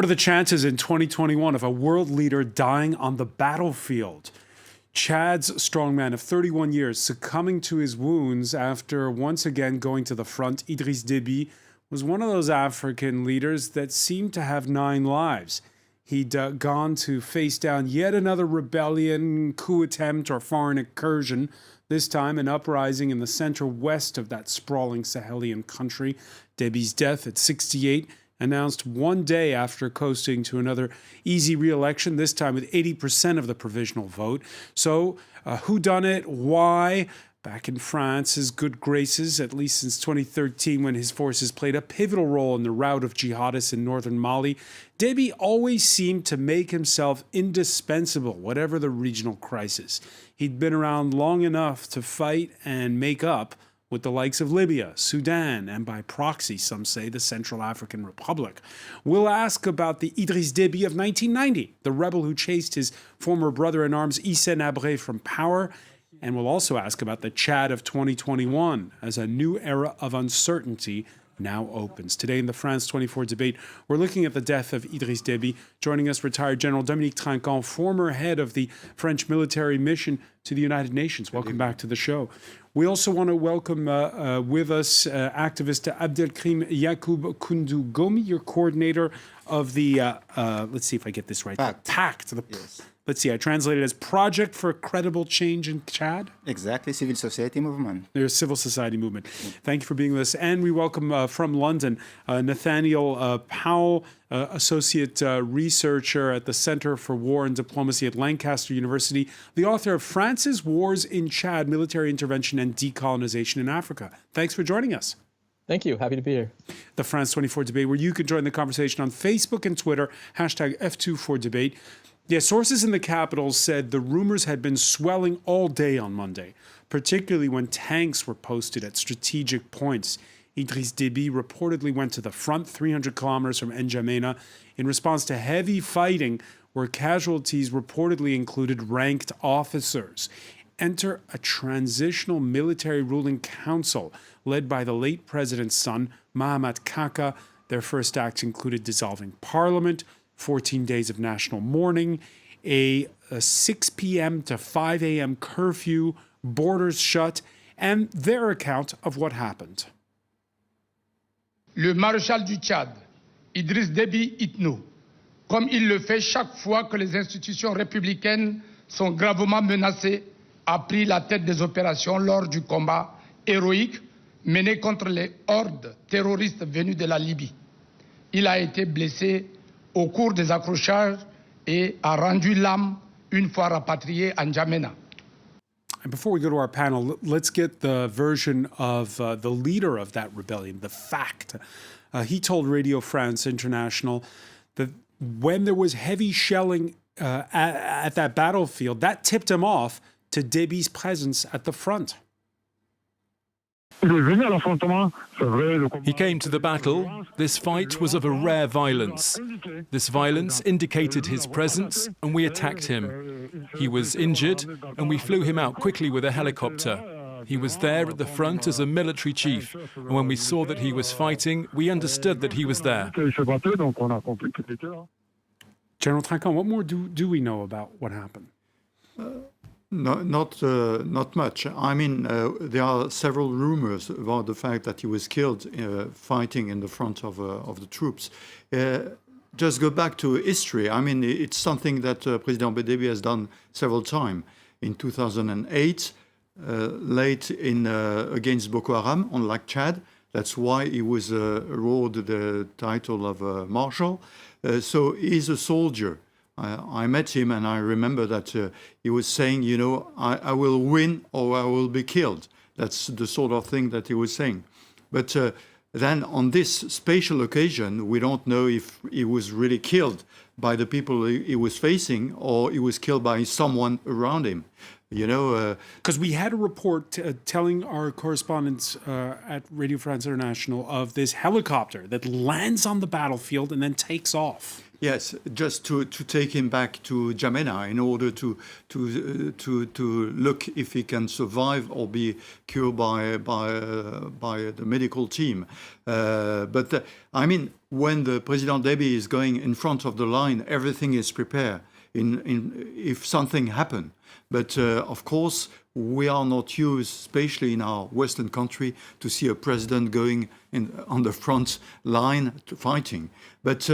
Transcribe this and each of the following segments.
What are the chances in 2021 of a world leader dying on the battlefield? Chad's strongman of 31 years succumbing to his wounds after once again going to the front. Idriss Deby was one of those African leaders that seemed to have 9 lives. He'd gone to face down yet another rebellion, coup attempt, or foreign incursion, this time an uprising in the center-west of that sprawling Sahelian country. Deby's death at 68, announced one day after coasting to another easy re-election, this time with 80% of the provisional vote. So, who done it? Why? Back in France, his good graces, at least since 2013 when his forces played a pivotal role in the rout of jihadists in northern Mali, Déby always seemed to make himself indispensable, whatever the regional crisis. He'd been around long enough to fight and make up with the likes of Libya, Sudan, and by proxy, some say, the Central African Republic. We'll ask about the Idriss Deby of 1990, the rebel who chased his former brother-in-arms Hissène Habré from power. And we'll also ask about the Chad of 2021 as a new era of uncertainty now opens. Today in the France 24 debate, we're looking at the death of Idriss Deby. Joining us, retired General Dominique Trinquant, former head of the French military mission to the United Nations. Welcome back to the show. We also want to welcome with us activist Abdelkrim Yacoub Koundou Gomi, your coordinator of the, let's see if I get this right, PACT. Yes. Let's see, I translated as Project for Credible Change in Chad? Exactly, civil society movement. There's civil society movement. Thank you for being with us. And we welcome from London, Nathaniel Powell, associate researcher at the Center for War and Diplomacy at Lancaster University, the author of France's Wars in Chad, Military Intervention and Decolonization in Africa. Thanks for joining us. Thank you. Happy to be here. The France 24 debate, where you can join the conversation on Facebook and Twitter, hashtag F24debate. Yeah, sources in the capital said the rumors had been swelling all day on Monday, particularly when tanks were posted at strategic points. Idriss Deby reportedly went to the front 300 kilometers from N'Djamena in response to heavy fighting where casualties reportedly included ranked officers. Enter a transitional military ruling council led by the late president's son, Mahamat Kaka. Their first acts included dissolving parliament, 14 days of national mourning, a 6 p.m. to 5 a.m. curfew, borders shut, and their account of what happened. Le maréchal du Tchad, Idriss Deby Itno, comme il le fait chaque fois que les institutions républicaines sont gravement menacées, a pris la tête des opérations lors du combat héroïque mené contre les hordes terroristes venues de la Libye. Il a été blessé au cours des accrochages et a rendu l'âme une fois rapatrié à N'Djamena. And before we go to our panel, let's get the version of the leader of that rebellion, the fact. He told Radio France International that when there was heavy shelling at that battlefield, that tipped him off to Déby's presence at the front. He came to the battle. This fight was of a rare violence. This violence indicated his presence, and we attacked him. He was injured, and we flew him out quickly with a helicopter. He was there at the front as a military chief, and when we saw that he was fighting, we understood that he was there. General Trinquant, what more do we know about what happened? Not much. I mean, there are several rumors about the fact that he was killed fighting in the front of the troops. Just go back to history. I mean, it's something that President Déby has done several times. In 2008, late in against Boko Haram on Lake Chad. That's why he was awarded the title of Marshal. So he's a soldier. I met him and I remember that he was saying, you know, I will win or I will be killed. That's the sort of thing that he was saying. But then on this special occasion, we don't know if he was really killed by the people he was facing or he was killed by someone around him. You know, because we had a report telling our correspondents at Radio France International of this helicopter that lands on the battlefield and then takes off. Yes, just to take him back to N'Djamena in order to look if he can survive or be cured by the medical team. But I mean, when the President Deby is going in front of the line, everything is prepared if something happen. But of course, we are not used, especially in our Western country, to see a president going on the front line fighting. But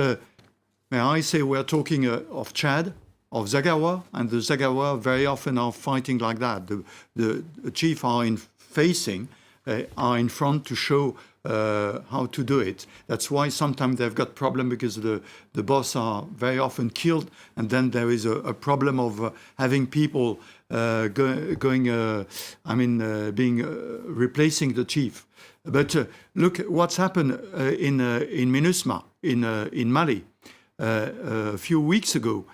may I say we're talking of Chad, of Zagawa, and the Zagawa very often are fighting like that. The chief are in front to show how to do it. That's why sometimes they've got problem because the boss are very often killed, and then there is a problem of having people replacing the chief. But look what's happened in MINUSMA in Mali. A few weeks ago,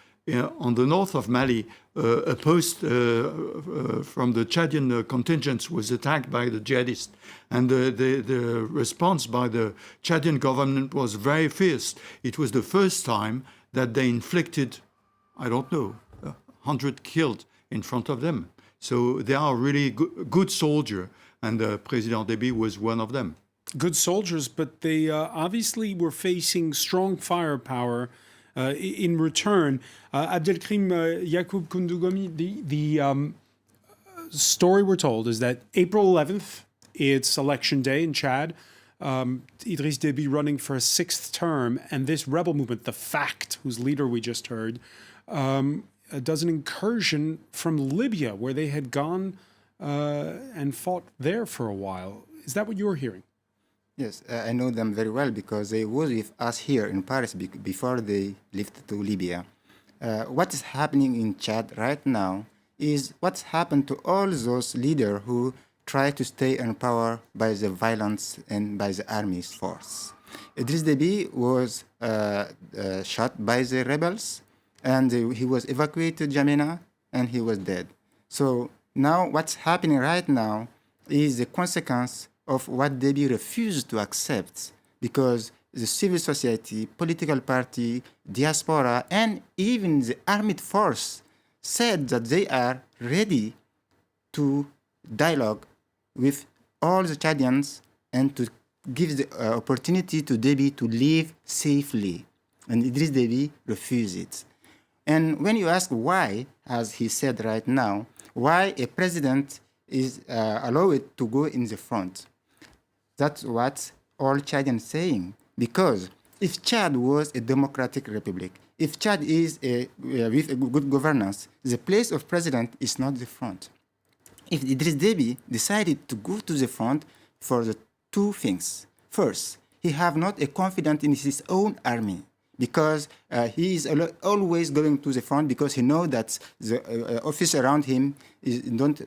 on the north of Mali, a post from the Chadian contingents was attacked by the jihadists. And the response by the Chadian government was very fierce. It was the first time that they inflicted, I don't know, 100 killed in front of them. So they are really good soldiers, and President Deby was one of them. Good soldiers, but they obviously were facing strong firepower in return. Abdelkrim Yacoub Koundougami, the story we're told is that April 11th, it's election day in Chad. Idriss Deby running for a 6th term, and this rebel movement, the FACT, whose leader we just heard, does an incursion from Libya, where they had gone and fought there for a while. Is that what you're hearing? Yes, I know them very well because they were with us here in Paris before they left to Libya. What is happening in Chad right now is what's happened to all those leaders who try to stay in power by the violence and by the army's force. Idriss Deby was shot by the rebels, and he was evacuated to N'Djamena, and he was dead. So now what's happening right now is the consequence of what Deby refused to accept, because the civil society, political party, diaspora, and even the armed force said that they are ready to dialogue with all the Chadians and to give the opportunity to Deby to live safely. And Idriss Deby refused it. And when you ask why, as he said right now, why a president is allowed to go in the front, that's what all Chadians saying. Because if Chad was a democratic republic, if Chad is with a good governance, the place of president is not the front. If Idriss Deby decided to go to the front for the two things. First, he have not a confidence in his own army, because he is always going to the front because he knows that the office around him don't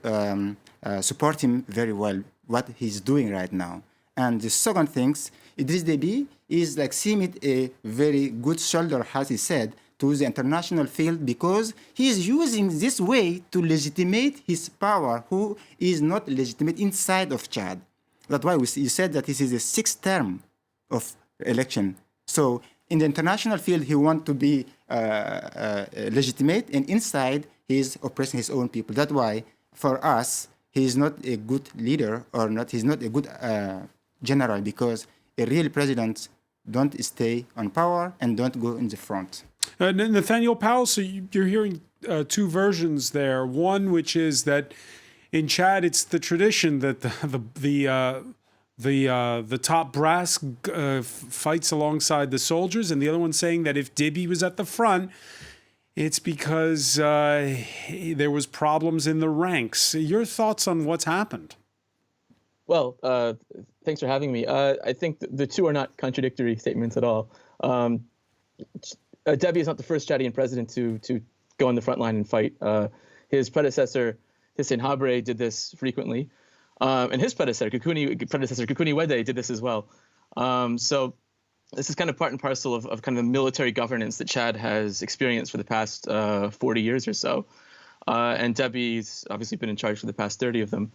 support him very well, what he's doing right now. And the second thing, Idriss Deby is like seeing it a very good shoulder, as he said, to the international field, because he is using this way to legitimate his power, who is not legitimate inside of Chad. That's why you said that this is the 6th term of election. So in the international field, he wants to be legitimate, and inside, he is oppressing his own people. That's why, for us, he is not a good leader, or not. He's not a good general, because a real president don't stay on power and don't go in the front. Nathaniel Powell, so you're hearing two versions there. One, which is that in Chad, it's the tradition that the top brass fights alongside the soldiers, and the other one saying that if Deby was at the front, it's because there was problems in the ranks. Your thoughts on what's happened? Well, thanks for having me. I think the two are not contradictory statements at all. Deby is not the first Chadian president to go on the front line and fight. His predecessor, Hissène Habré, did this frequently. And his predecessor, Koukouni Wede, did this as well. So this is kind of part and parcel of kind of the military governance that Chad has experienced for the past 40 years or so. And Deby's obviously been in charge for the past 30 of them.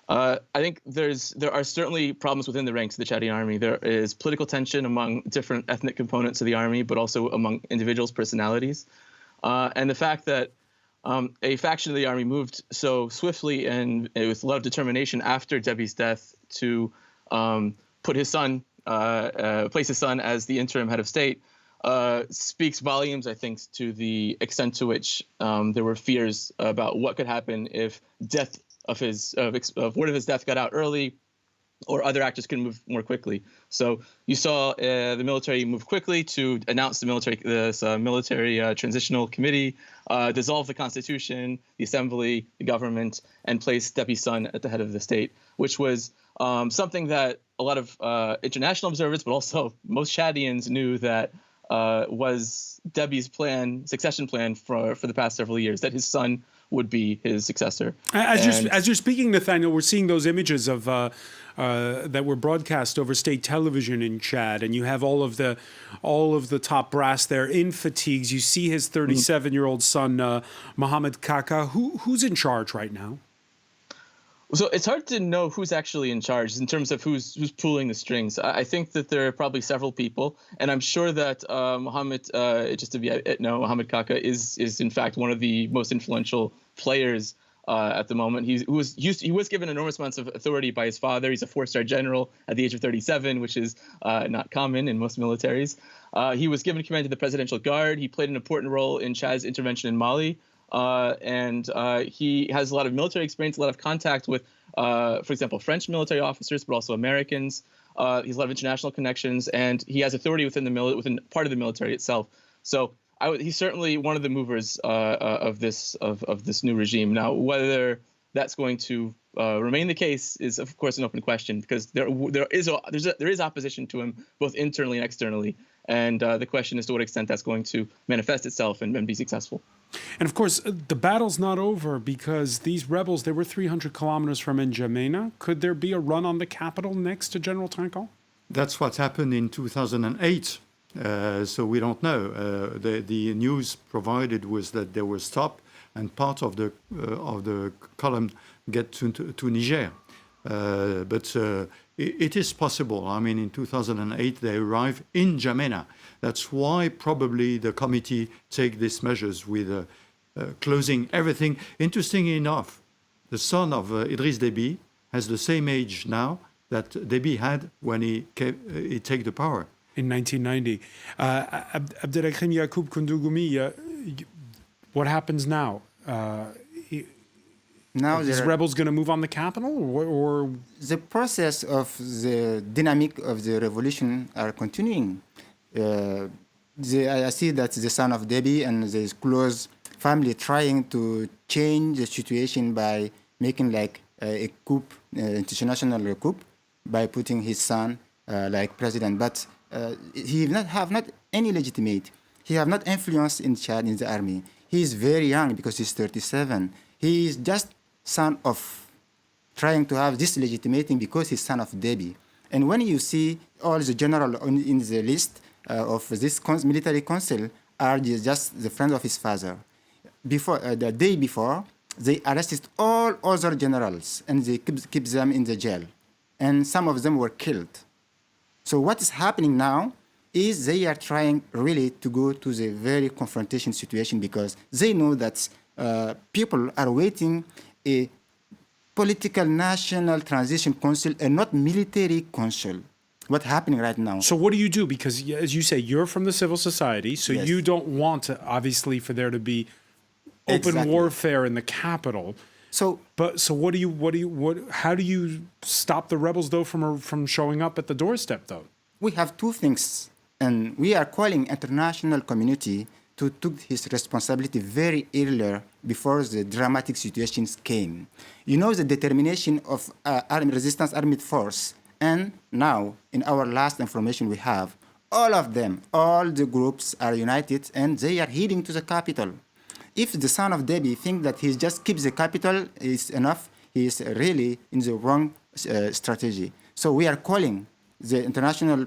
I think there are certainly problems within the ranks of the Chadian army. There is political tension among different ethnic components of the army, but also among individuals' personalities. And the fact that a faction of the army moved so swiftly and with a lot of determination after Deby's death to place his son as the interim head of state speaks volumes, I think, to the extent to which there were fears about what could happen if word of his death got out early, or other actors could move more quickly. So you saw the military move quickly to announce the military transitional committee, dissolve the constitution, the assembly, the government, and place Deby's son at the head of the state, which was something that a lot of international observers, but also most Chadians knew that was Deby's succession plan for the past several years, that his son would be his successor. As you're speaking, Nathaniel, we're seeing those images of that were broadcast over state television in Chad, and you have all of the top brass there in fatigues. You see his 37-year-old son, Mohamed Kaka. Who's in charge right now? So it's hard to know who's actually in charge in terms of who's pulling the strings. I think that there are probably several people, and I'm sure that Mohamed Kaka is in fact one of the most influential players at the moment. He was given enormous amounts of authority by his father. He's a 4-star general at the age of 37, which is not common in most militaries. He was given command of the Presidential Guard. He played an important role in Chad's intervention in Mali. And he has a lot of military experience, a lot of contact with, for example, French military officers, but also Americans. He has a lot of international connections, and he has authority within part of the military itself. So he's certainly one of the movers of this new regime. Now, whether that's going to remain the case is, of course, an open question, because there is opposition to him both internally and externally. And the question is to what extent that's going to manifest itself and be successful. And of course, the battle's not over, because these rebels, they were 300 kilometers from N'Djamena. Could there be a run on the capital next to General Trinquant? That's what happened in 2008. So we don't know. The news provided was that they were stopped and part of the column get to Niger. But it is possible. I mean, in 2008, they arrived in N'Djamena. That's why probably the committee take these measures with closing everything. Interestingly enough, the son of Idriss Deby has the same age now that Déby had when he take the power. In 1990. Abdelakrim Yacoub Koundougoumi, what happens now? Now are these rebels going to move on the capital, or the process of the dynamic of the revolution are continuing. I see that the son of Déby and his close family trying to change the situation by making like a coup, international coup, by putting his son like president. But he have not any legitimate. He have not influence in Chad in the army. He is very young because he's 37. He is just son of trying to have this legitimating because he's son of Déby. And when you see all the general in the list of this military council are just the friends of his father. Before the day before, they arrested all other generals and they keep them in the jail. And some of them were killed. So what is happening now is they are trying really to go to the very confrontation situation because they know that people are waiting a political national transition council and not military council. What's happening right now? So what do you do? Because as you say, you're from the civil society, so Yes. you don't want to, obviously, for there to be open Exactly. warfare in the capital. So How do you stop the rebels though from showing up at the doorstep though? we have two things, and we are calling international community to take his responsibility very earlier before the dramatic situations came. You know, the determination of resistance armed force, and now in our last information we have, all of them, all the groups are united and they are heading to the capital. If the son of Déby thinks that he just keeps the capital is enough, he is really in the wrong strategy. So we are calling the international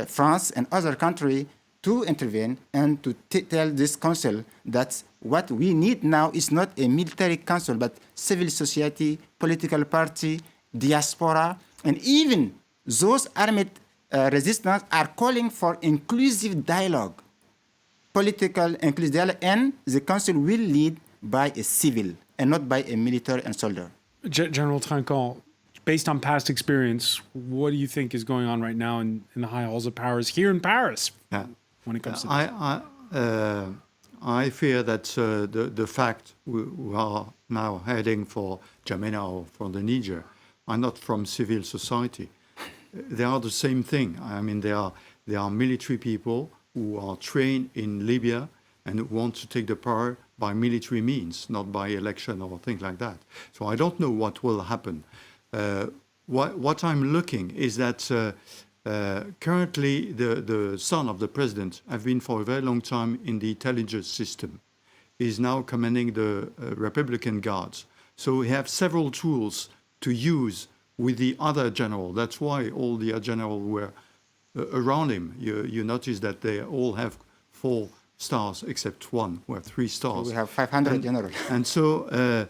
France and other countries to intervene and to tell this council that what we need now is not a military council, but civil society, political party, diaspora, and even those armed resistance are calling for inclusive dialogue, political inclusive dialogue, and the council will lead by a civil and not by a military and soldier. General Trinquant, based on past experience, what do you think is going on right now in the high halls of Paris, here in Paris, when it comes to this? I fear that the fact we are now heading for N'Djamena or for the Niger are not from civil society. They are the same thing. I mean, they are military people who are trained in Libya and who want to take the power by military means, not by election or things like that. So I don't know what will happen. What I'm looking is that currently the son of the president have been for a very long time in the intelligence system. He's now commanding the Republican Guards. So we have several tools to use with the other general. That's why all the other generals were around him. You notice that they all have 4 stars except one, who have 3 stars. So we have 500 generals. And so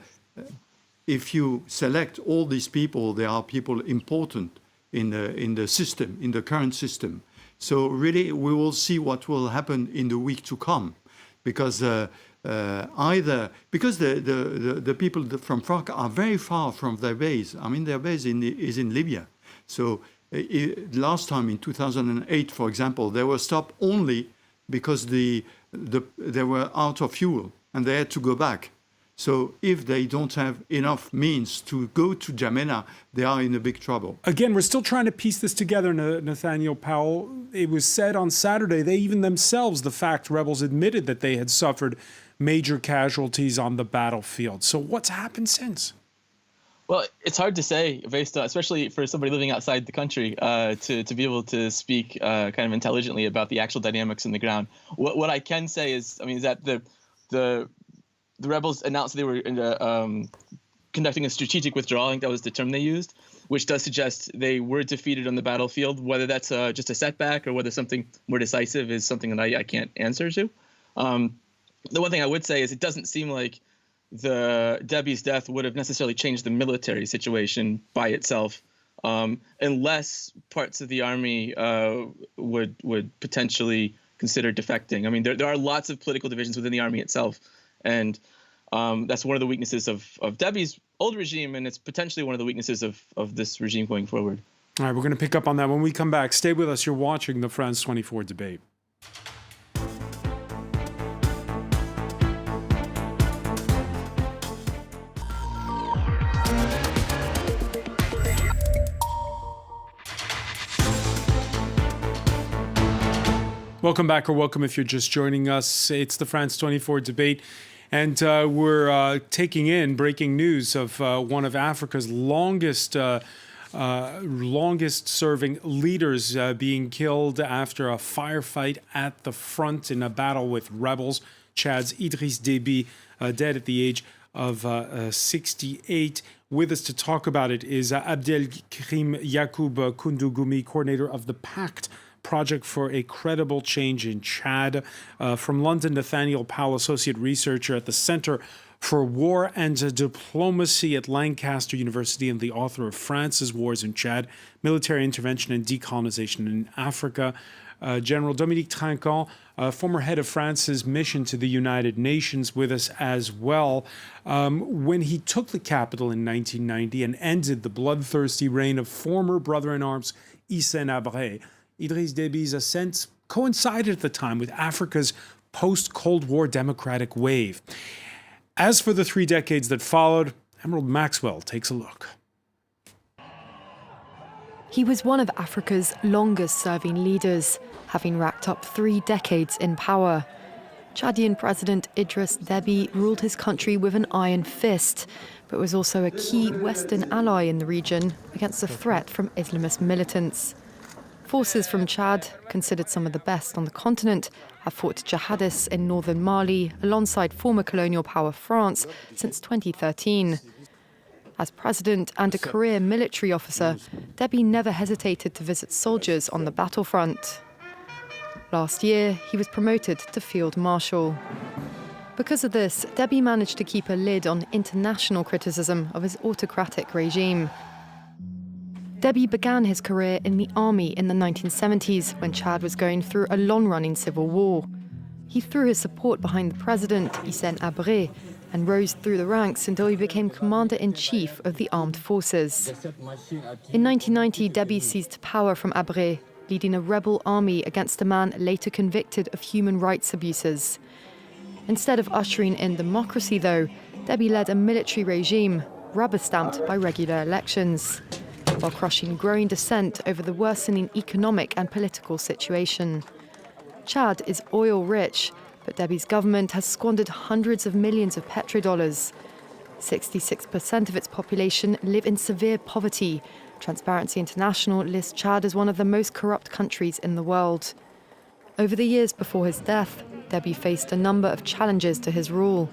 if you select all these people, there are people important in the system, in the current system. So really, we will see what will happen in the week to come, because because the people from FARC are very far from their base. I mean, their base is in Libya. So last time in 2008, for example, they were stopped only because they were out of fuel and they had to go back. So if they don't have enough means to go to N'Djamena, they are in a big trouble. Again, we're still trying to piece this together, Nathaniel Powell. It was said on Saturday, they even themselves, the FACT rebels, admitted that they had suffered major casualties on the battlefield. So what's happened since? Well, it's hard to say, based on, especially for somebody living outside the country, to be able to speak kind of intelligently about the actual dynamics on the ground. What I can say is, I mean, is that the rebels announced they were conducting a strategic withdrawal. I think that was the term they used, which does suggest they were defeated on the battlefield. Whether that's just a setback or whether something more decisive is something that I can't answer to. The one thing I would say is it doesn't seem like the Deby's death would have necessarily changed the military situation by itself, unless parts of the army would potentially consider defecting. I mean, there are lots of political divisions within the army itself, and that's one of the weaknesses of Deby's old regime, and it's potentially one of the weaknesses of this regime going forward. All right, we're going to pick up on that when we come back. Stay with us. You're watching the France 24 debate. Welcome back, or welcome if you're just joining us. It's the France 24 debate, and we're taking in breaking news of one of Africa's longest-serving leaders being killed after a firefight at the front in a battle with rebels. Chad's Idriss Deby, dead at the age of 68. With us to talk about it is Abdelkrim Yacoub Koundougoumi, coordinator of the Pact Project for a Credible Change in Chad. From London, Nathaniel Powell, associate researcher at the Center for War and Diplomacy at Lancaster University and the author of France's Wars in Chad, Military Intervention and Decolonization in Africa. General Dominique Trinquant, former head of France's mission to the United Nations, with us as well. When he took the capital in 1990 and ended the bloodthirsty reign of former brother-in-arms Hissène Habré, Idriss Deby's ascent coincided at the time with Africa's post-Cold War democratic wave. As for the 3 decades that followed, Emerald Maxwell takes a look. He was one of Africa's longest-serving leaders, having racked up 3 decades in power. Chadian President Idriss Deby ruled his country with an iron fist, but was also a key Western ally in the region against the threat from Islamist militants. Forces from Chad, considered some of the best on the continent, have fought jihadists in northern Mali alongside former colonial power France since 2013. As president and a career military officer, Deby never hesitated to visit soldiers on the battlefront. Last year, he was promoted to field marshal. Because of this, Deby managed to keep a lid on international criticism of his autocratic regime. Deby began his career in the army in the 1970s when Chad was going through a long-running civil war. He threw his support behind the president, Hissène Habré, and rose through the ranks until he became commander-in-chief of the armed forces. In 1990, Deby seized power from Habré, leading a rebel army against a man later convicted of human rights abuses. Instead of ushering in democracy, though, Deby led a military regime, rubber-stamped by regular elections, while crushing growing dissent over the worsening economic and political situation. Chad is oil-rich, but Deby's government has squandered hundreds of millions of petrodollars. 66% of its population live in severe poverty. Transparency International lists Chad as one of the most corrupt countries in the world. Over the years before his death, Deby faced a number of challenges to his rule.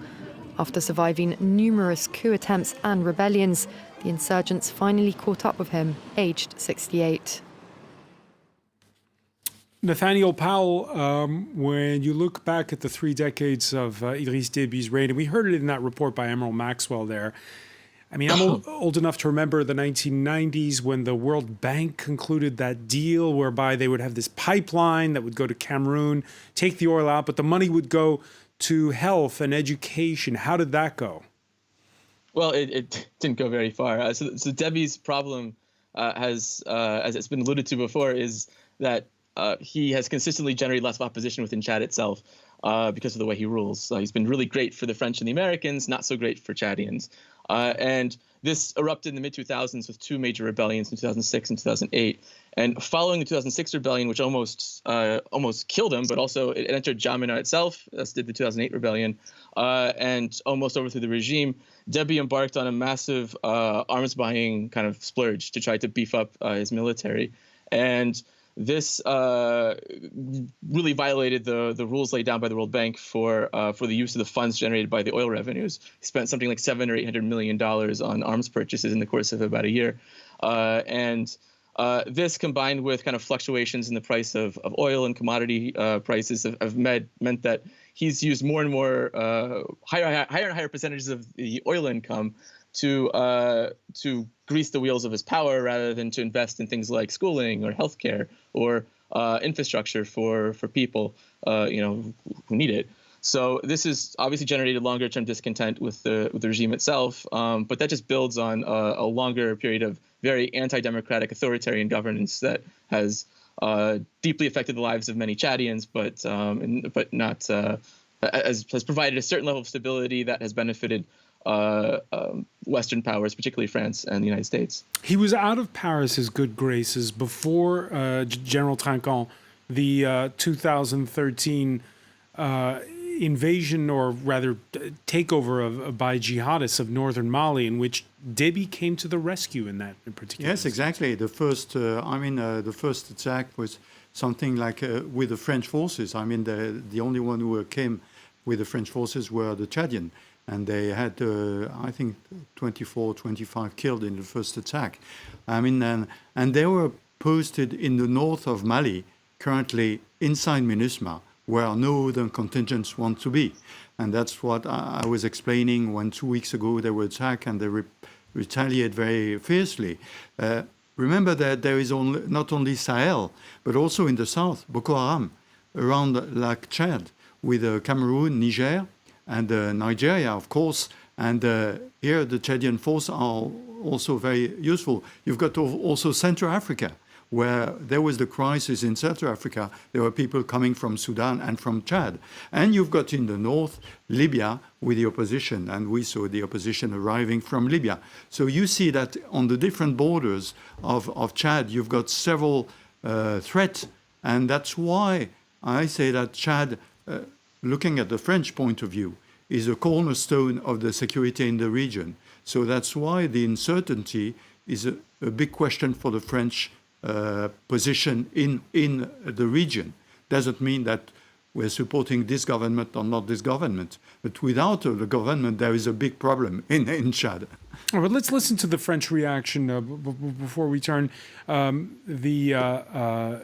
After surviving numerous coup attempts and rebellions, the insurgents finally caught up with him, aged 68. Nathaniel Powell, when you look back at the 3 decades of Idriss Deby's reign, and we heard it in that report by Emerald Maxwell there, I mean, I'm old enough to remember the 1990s when the World Bank concluded that deal whereby they would have this pipeline that would go to Cameroon, take the oil out, but the money would go to health and education. How did that go? Well, it didn't go very far. So Deby's problem has, as it's been alluded to before, is that he has consistently generated lots of opposition within Chad itself because of the way he rules. He's been really great for the French and the Americans, not so great for Chadians. And this erupted in the mid-2000s with 2 major rebellions in 2006 and 2008. And following the 2006 rebellion, which almost killed him, but also it entered Jamina itself, as did the 2008 rebellion, and almost overthrew the regime, Deby embarked on a massive arms buying kind of splurge to try to beef up his military. And this really violated the rules laid down by the World Bank for the use of the funds generated by the oil revenues. He spent something like $700 or $800 million on arms purchases in the course of about a year. This, combined with kind of fluctuations in the price of oil and commodity prices, have meant that he's used more and more higher and higher percentages of the oil income to grease the wheels of his power rather than to invest in things like schooling or healthcare or infrastructure for people who need it. So this has obviously generated longer-term discontent with the regime itself, but that just builds on a longer period of very anti-democratic authoritarian governance that has deeply affected the lives of many Chadians, but not has provided a certain level of stability that has benefited Western powers, particularly France and the United States. He was out of Paris's good graces before General Trinquant, the 2013 invasion, or rather takeover by jihadists of northern Mali, in which Deby came to the rescue in that in particular. Yes, exactly. The first, the first attack was something like with the French forces. I mean, the only one who came with the French forces were the Chadian. And they had, I think, 24, 25 killed in the first attack. I mean, and they were posted in the north of Mali, currently inside MINUSMA, where no other contingents want to be. And that's what I was explaining when 2 weeks ago they were attacked and they retaliate very fiercely. Remember that there is not only Sahel, but also in the south, Boko Haram, around Lake Chad, with Cameroon, Niger, and Nigeria, of course, and here the Chadian forces are also very useful. You've got also Central Africa, where there was the crisis in Central Africa. There were people coming from Sudan and from Chad. And you've got in the north, Libya, with the opposition, and we saw the opposition arriving from Libya. So you see that on the different borders of Chad, you've got several threats, and that's why I say that Chad, looking at the French point of view, is a cornerstone of the security in the region. So that's why the uncertainty is a big question for the French position in the region. Doesn't mean that we're supporting this government or not this government, but without the government, there is a big problem in Chad. All right, let's listen to the French reaction before we turn. The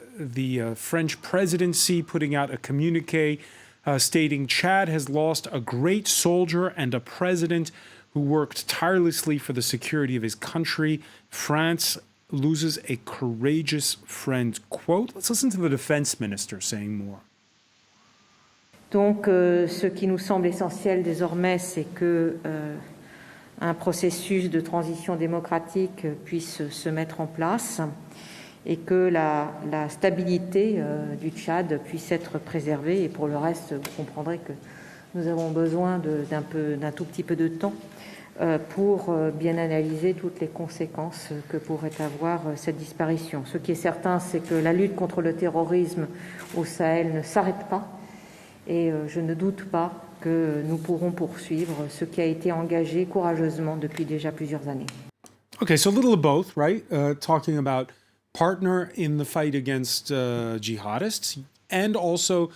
French presidency putting out a communique stating Chad has lost a great soldier and a president who worked tirelessly for the security of his country. France loses a courageous friend. Quote, let's listen to the defense minister saying more. Donc, ce qui nous semble essentiel désormais, c'est que un processus de transition démocratique puisse se mettre en place et que la stabilité du Tchad puisse être préservée. Et pour le reste, vous comprendrez que nous avons besoin d'un tout petit peu de temps pour bien analyser toutes les conséquences que pourrait avoir cette disparition. Ce qui est certain, c'est que la lutte contre le terrorisme au Sahel ne s'arrête pas. Et je ne doute pas que nous pourrons poursuivre ce qui a été engagé courageusement depuis déjà plusieurs années. Okay, so a little of both, right? Talking about partner in the fight against jihadists and also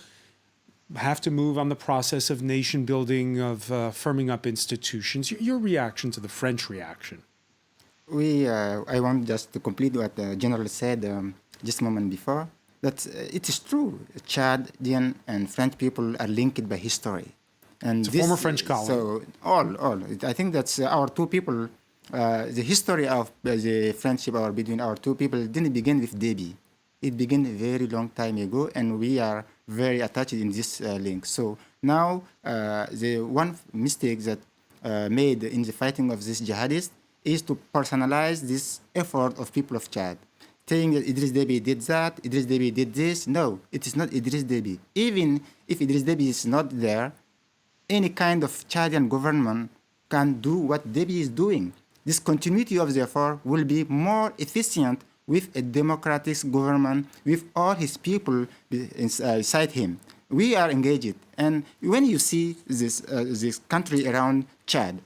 have to move on the process of nation building, of firming up institutions. Your reaction to the French reaction? I want just to complete what the General said just a moment before. That it is true, Chadian and French people are linked by history. And it's a former French colony. So all. I think that's our two people. The history of the friendship between our two people didn't begin with Déby. It began a very long time ago, and we are very attached in this link. So now the one mistake that made in the fighting of this jihadists is to personalize this effort of people of Chad. Saying that Idriss Deby did that, Idriss Deby did this. No, it is not Idriss Deby. Even if Idriss Deby is not there, any kind of Chadian government can do what Deby is doing. This continuity of the effort will be more efficient with a democratic government, with all his people inside him. We are engaged. And when you see this country around Chad,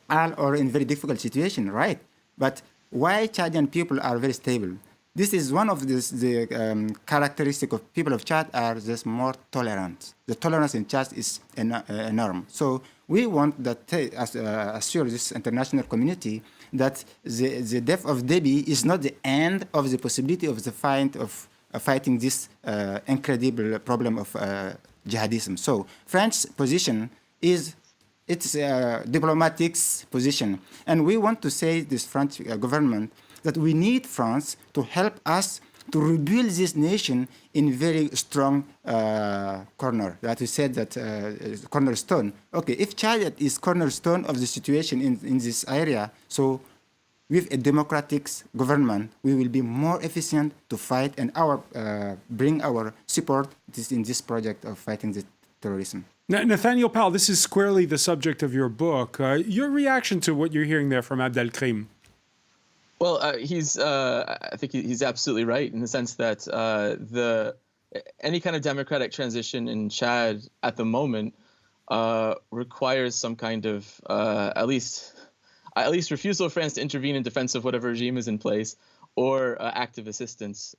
all are in very difficult situation, right? But why Chadian people are very stable? This is one of the characteristics of people of Chad are just more tolerant. The tolerance in Chad is enormous. So we want that assure this international community that the death of Déby is not the end of the possibility of the fight of fighting this incredible problem of jihadism. So France's position is it's a diplomatic position. And we want to say this French government that we need France to help us to rebuild this nation in very strong corner. That we said that cornerstone. Okay, if Chad is cornerstone of the situation in this area, so with a democratic government, we will be more efficient to fight and bring our support in this project of fighting the terrorism. Now, Nathaniel Powell, this is squarely the subject of your book. Your reaction to what you're hearing there from Abdelkrim? Well, I think he's absolutely right in the sense that any kind of democratic transition in Chad at the moment requires some kind of at least refusal of France to intervene in defense of whatever regime is in place, or active assistance.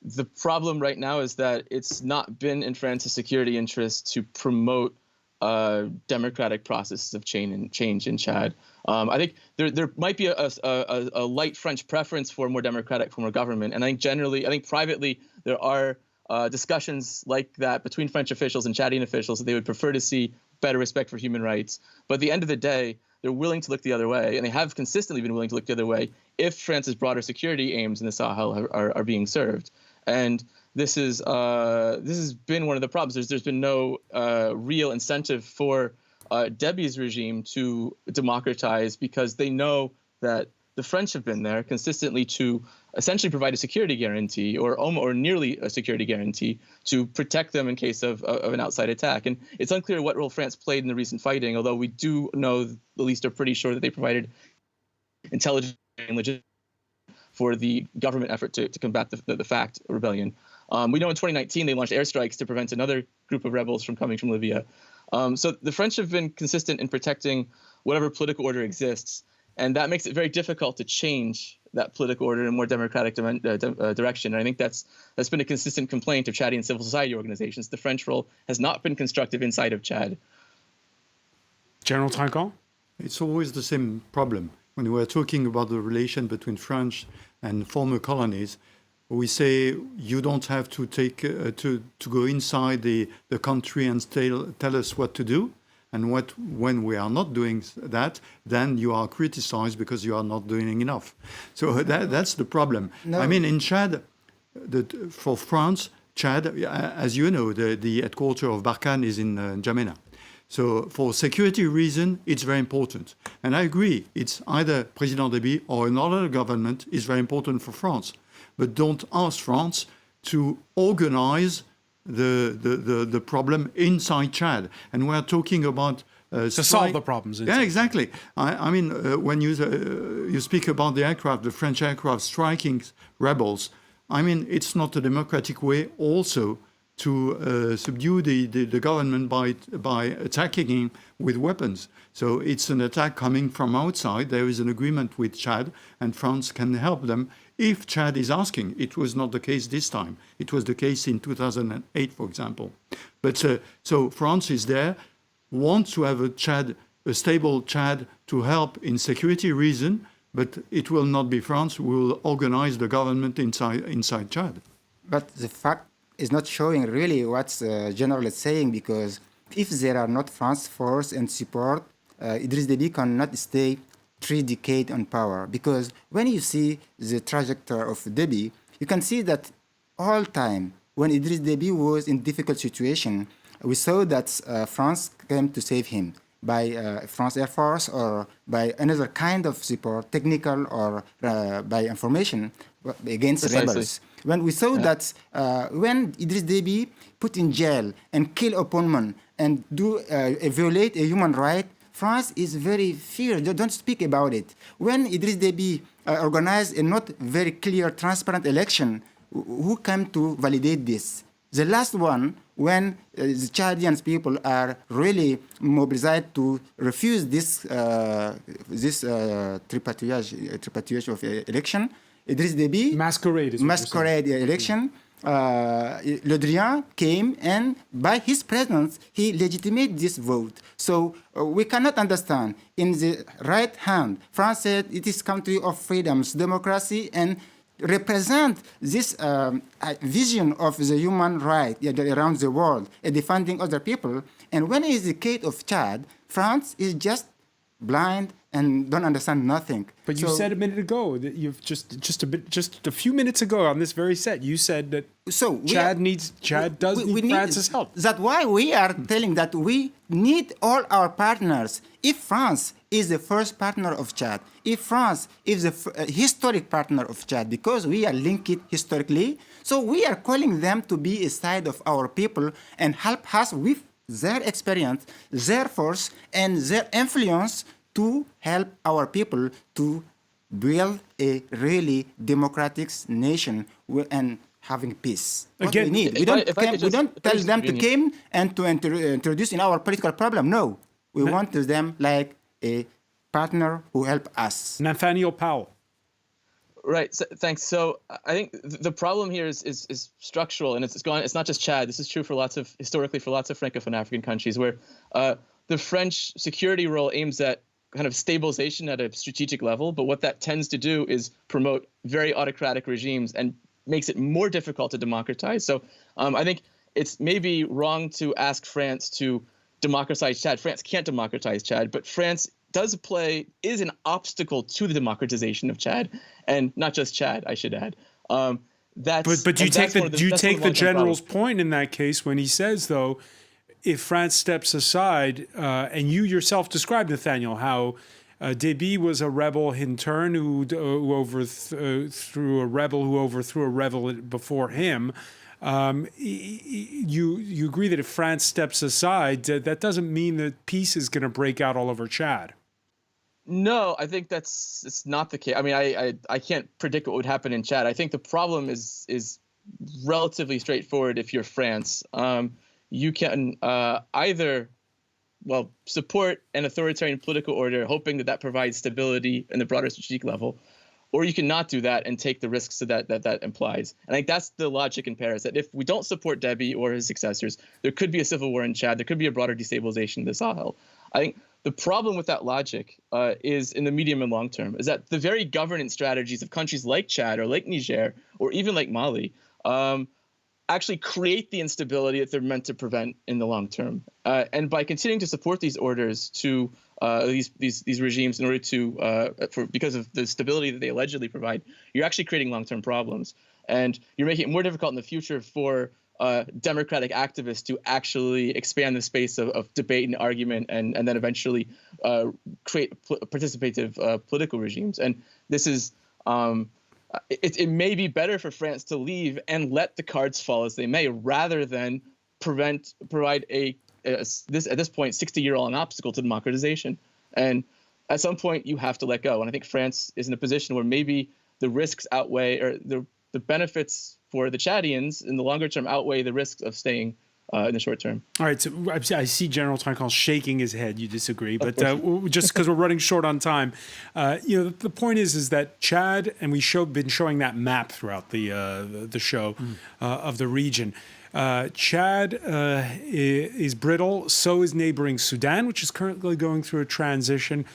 The problem right now is that it's not been in France's security interest to promote democratic processes of change in Chad. I think there might be a light French preference for a more democratic form of government, and I think privately there are discussions like that between French officials and Chadian officials that they would prefer to see better respect for human rights. But at the end of the day, they're willing to look the other way, and they have consistently been willing to look the other way if France's broader security aims in the Sahel are being served. And this has been one of the problems. There's been no real incentive for Déby's regime to democratize, because they know that the French have been there consistently to essentially provide a security guarantee, or nearly a security guarantee, to protect them in case of an outside attack. And it's unclear what role France played in the recent fighting, although we do know, at least are pretty sure, that they provided intelligence and logistics for the government effort to combat the FACT rebellion. We know in 2019 they launched airstrikes to prevent another group of rebels from coming from Libya. So the French have been consistent in protecting whatever political order exists, and that makes it very difficult to change that political order in a more democratic direction. And I think that's been a consistent complaint of Chadian civil society organizations. The French role has not been constructive inside of Chad. General Trinquant? It's always the same problem. When we're talking about the relation between France and former colonies, we say you don't have to take to go inside the country and tell us what to do. And when we are not doing that, then you are criticized because you are not doing enough. So that's the problem. No. I mean, in Chad, for France, Chad, as you know, the headquarters of Barkhane is in N'Djamena. So for security reason, it's very important. And I agree, it's either President Déby or another government is very important for France. But don't ask France to organize the problem inside Chad. And we're talking about to solve the problems. Yeah, exactly. I mean, when you speak about the aircraft, the French aircraft striking rebels, I mean, it's not a democratic way also to subdue the government by attacking him with weapons. So it's an attack coming from outside. There is an agreement with Chad, and France can help them if Chad is asking. It was not the case this time. It was the case in 2008, for example. But so France is there, wants to have a stable Chad to help in security reason, but it will not be France who will organize the government inside Chad. But the fact is not showing really what the general is saying, because if there are not France force and support, Idriss Deby cannot stay 3 decades on power. Because when you see the trajectory of Déby, you can see that all time when Idriss Deby was in difficult situation, we saw that France came to save him by France Air Force or by another kind of support, technical or by information against rebels. When we saw that when Idriss Deby put in jail and kill opponent and violate a human right, France is very feared. They don't speak about it. When Idriss Deby organized a not very clear, transparent election, who came to validate this? The last one, when the Chadian people are really mobilized to refuse this tripatouillage of election, Idriss Deby masquerade election. Le Drian came and by his presence he legitimated this vote. So we cannot understand. In the right hand, France said it is country of freedoms, democracy, and represent this vision of the human right around the world and defending other people. And when it is the case of Chad, France is just blind and don't understand nothing. But you said a minute ago that you've just a few minutes ago on this very set, you said that Chad does need France's help. That's why we are telling that we need all our partners. If France is the first partner of Chad, if France is the historic partner of Chad, because we are linked historically, so we are calling them to be a side of our people and help us with their experience, their force, and their influence to help our people to build a really democratic nation and having peace. What we need. We don't tell them to come and to introduce in our political problem. No, we want them like a partner who help us. Nathaniel Powell. Right. So, thanks. So I think the problem here is structural, and it's not just Chad. This is true for historically for lots of Francophone African countries, where the French security role aims at kind of stabilization at a strategic level, but what that tends to do is promote very autocratic regimes and makes it more difficult to democratize. So I think it's maybe wrong to ask France to democratize Chad. France can't democratize Chad, but France is an obstacle to the democratization of Chad, and not just Chad, I should add. But do you take the general's point in that case when he says, though, if France steps aside, and you yourself described, Nathaniel, how Déby was a rebel in turn who overthrew a rebel before him. You agree that if France steps aside, that doesn't mean that peace is going to break out all over Chad. No, I think it's not the case. I mean, I can't predict what would happen in Chad. I think the problem is relatively straightforward. If you're France, you can either support an authoritarian political order, hoping that provides stability in the broader strategic level, or you can not do that and take the risks that implies. And I think that's the logic in Paris, that if we don't support Déby or his successors, there could be a civil war in Chad, there could be a broader destabilization of the Sahel. I think the problem with that logic is in the medium and long term, is that the very governance strategies of countries like Chad or like Niger or even like Mali actually create the instability that they're meant to prevent in the long term. And by continuing to support these orders to these regimes in order to because of the stability that they allegedly provide, you're actually creating long-term problems, and you're making it more difficult in the future for democratic activists to actually expand the space of debate and argument, and then eventually create participative political regimes. And this is it may be better for France to leave and let the cards fall as they may, rather than provide at this point 60-year-long obstacle to democratization. And at some point you have to let go. And I think France is in a position where maybe the risks outweigh, or the benefits for the Chadians in the longer term outweigh the risks of staying in the short term. All right, so I see General Trinquant shaking his head. You disagree, but just because we're running short on time, the point is that Chad, and we've been showing that map throughout the show of the region. Chad is brittle. So is neighboring Sudan, which is currently going through a transition.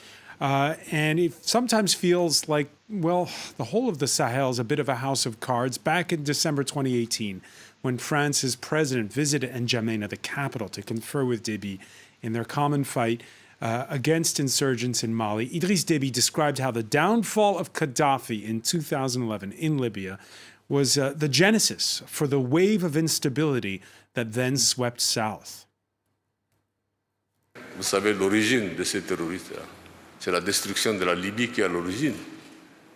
And it sometimes feels like, well, the whole of the Sahel is a bit of a house of cards. Back in December 2018, when France's president visited N'Djamena, the capital, to confer with Déby in their common fight against insurgents in Mali, Idriss Deby described how the downfall of Gaddafi in 2011 in Libya was the genesis for the wave of instability that then swept south. Vous savez, l'origine de ces terroristes, c'est la destruction de la Libye qui est à l'origine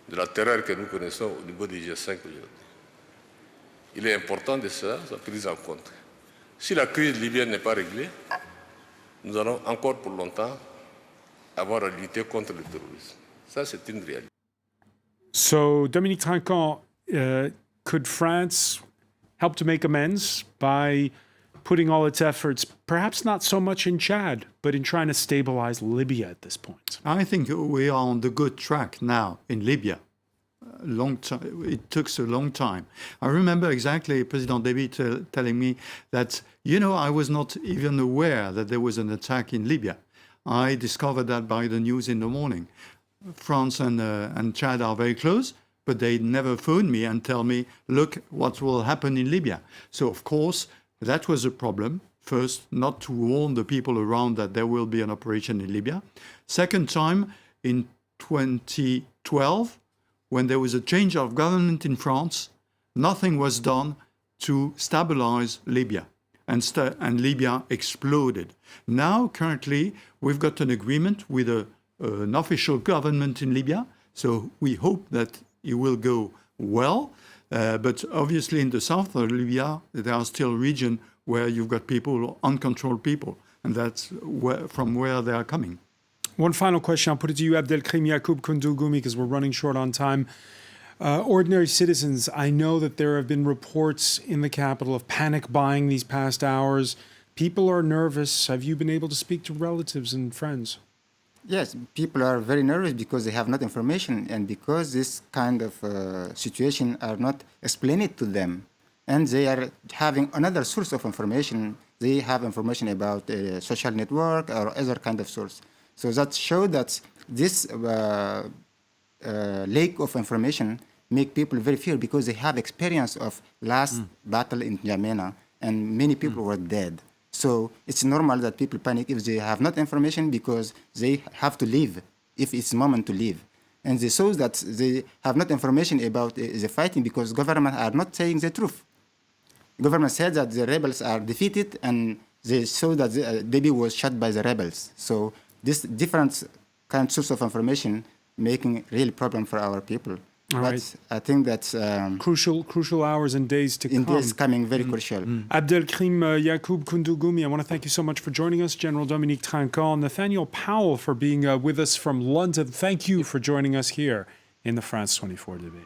de la terreur que nous connaissons au niveau du G5 aujourd'hui. Il est important de ça, sa prise en compte. Si la crise libyenne n'est pas réglée, nous allons encore pour longtemps avoir à lutter contre le terrorisme. Ça, c'est une réalité. So, Dominique Trinquant, could France help to make amends by putting all its efforts, perhaps not so much in Chad, but in trying to stabilize Libya at this point? I think we are on the good track now in Libya. Long time. It took a long time. I remember exactly President Déby telling me that, I was not even aware that there was an attack in Libya. I discovered that by the news in the morning. France and Chad are very close, but they never phone me and tell me, look, what will happen in Libya. So, of course, that was a problem. First, not to warn the people around that there will be an operation in Libya. Second time, in 2012, when there was a change of government in France, nothing was done to stabilize Libya. And Libya exploded. Now, currently, we've got an agreement with an official government in Libya. So we hope that it will go well. But obviously, in the south of Libya, there are still regions where you've got people, uncontrolled people. And that's from where they are coming. One final question, I'll put it to you, Abdelkrim Yacoub Koundougoumi, because we're running short on time. Ordinary citizens, I know that there have been reports in the capital of panic buying these past hours. People are nervous. Have you been able to speak to relatives and friends? Yes, people are very nervous because they have not information, and because this kind of situation are not explained to them. And they are having another source of information. They have information about a social network or other kind of source. So that shows that this lack of information make people very fear, because they have experience of last battle in N'Djamena, and many people were dead. So it's normal that people panic if they have not information, because they have to leave if it's moment to leave. And they show that they have not information about the fighting, because government are not saying the truth. Government said that the rebels are defeated, and they show that Déby was shot by the rebels. So this different kind of source of information making real problem for our people. All but right. I think that's crucial hours and days to come. in days coming very crucial. Abdelkrim Yacoub Koundougoumi, I want to thank you so much for joining us. General Dominique Trinquant, Nathaniel Powell for being with us from London. Thank you for joining us here in the France 24 debate.